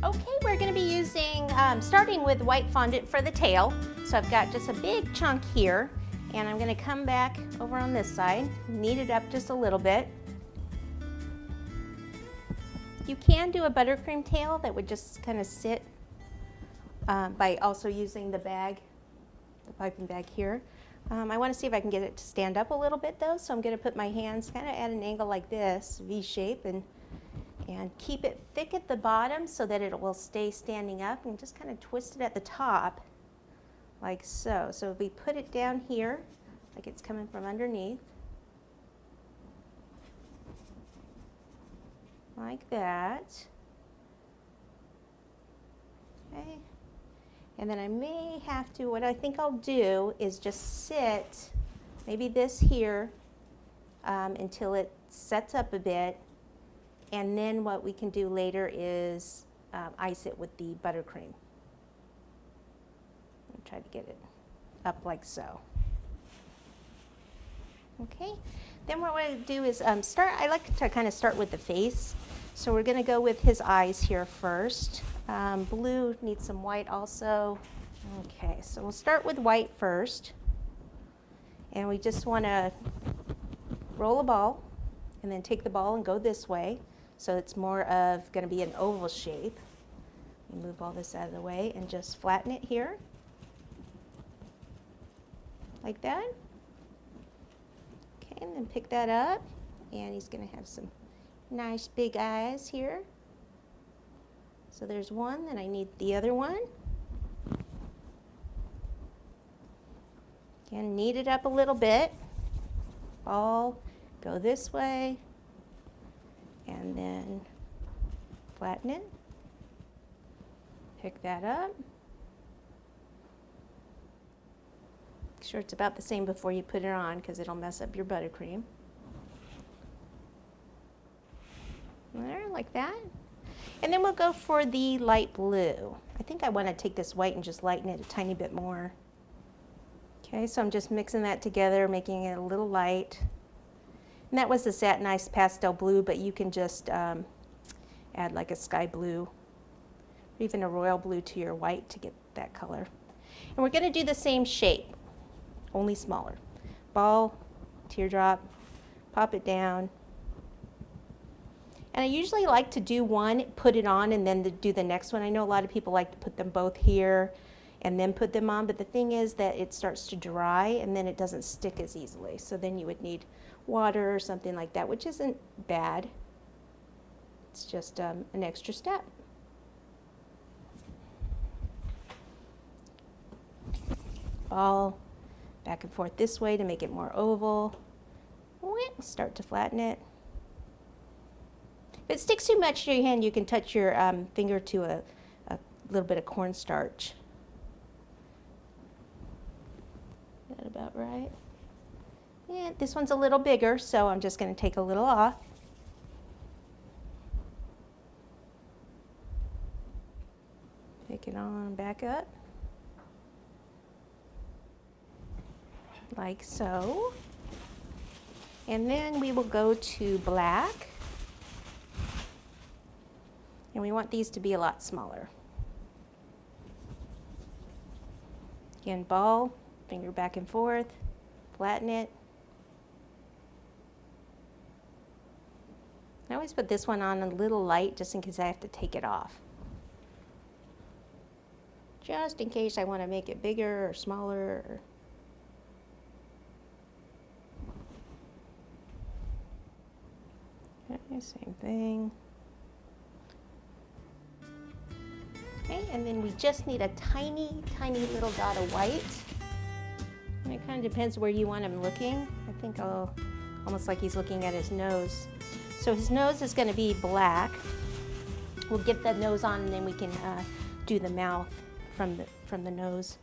Okay, we're going to be using, starting with white fondant for the tail. So I've got just a big chunk here, and I'm going to come back over on this side, knead it up just a little bit. You can do a buttercream tail that would just kind of sit by also using the bag, the piping bag here. I want to see if I can get it to stand up a little bit though, so I'm going to put my hands kind of at an angle like this, V shape, and keep it thick at the bottom so that it will stay standing up, and just kind of twist it at the top like so. So if we put it down here, like it's coming from underneath, like that. Okay. And then I may have to, what I think I'll do is just sit, maybe this here, until it sets up a bit. And then what we can do later is ice it with the buttercream. I'll try to get it up like so. Okay, then what we're going to do is I like to kind of start with the face. So we're going to go with his eyes here first. Blue needs some white also. Okay, so we'll start with white first. And we just want to roll a ball and then take the ball and go this way. So it's more of going to be an oval shape. Move all this out of the way and just flatten it here. Like that. Okay, and then pick that up. And he's going to have some nice big eyes here. So there's one, then I need the other one. Again, knead it up a little bit. Ball, go this way, and then flatten it. Pick that up. Make sure it's about the same before you put it on, because it'll mess up your buttercream. There, like that. And then we'll go for the light blue. I think I want to take this white and just lighten it a tiny bit more. Okay, so I'm just mixing that together, making it a little light. And that was the satinized pastel blue, but you can just add like a sky blue, or even a royal blue to your white to get that color. And we're going to do the same shape, only smaller. Ball, teardrop, pop it down. And I usually like to do one, put it on, and then do the next one. I know a lot of people like to put them both here and then put them on, but the thing is that it starts to dry and then it doesn't stick as easily. So then you would need water or something like that, which isn't bad. It's just an extra step. Ball back and forth this way to make it more oval. Start to flatten it. If it sticks too much to your hand, you can touch your finger to a little bit of cornstarch. Is that about right? Yeah, this one's a little bigger, so I'm just going to take a little off. Pick it on back up. Like so. And then we will go to black. And we want these to be a lot smaller. Again, ball, finger back and forth, flatten it. I always put this one on a little light just in case I have to take it off. Just in case I want to make it bigger or smaller. Okay, same thing. Okay, and then we just need a tiny, tiny little dot of white. And it kind of depends where you want him looking. I think I'll, almost like he's looking at his nose. So his nose is going to be black. We'll get the nose on, and then we can do the mouth from the nose.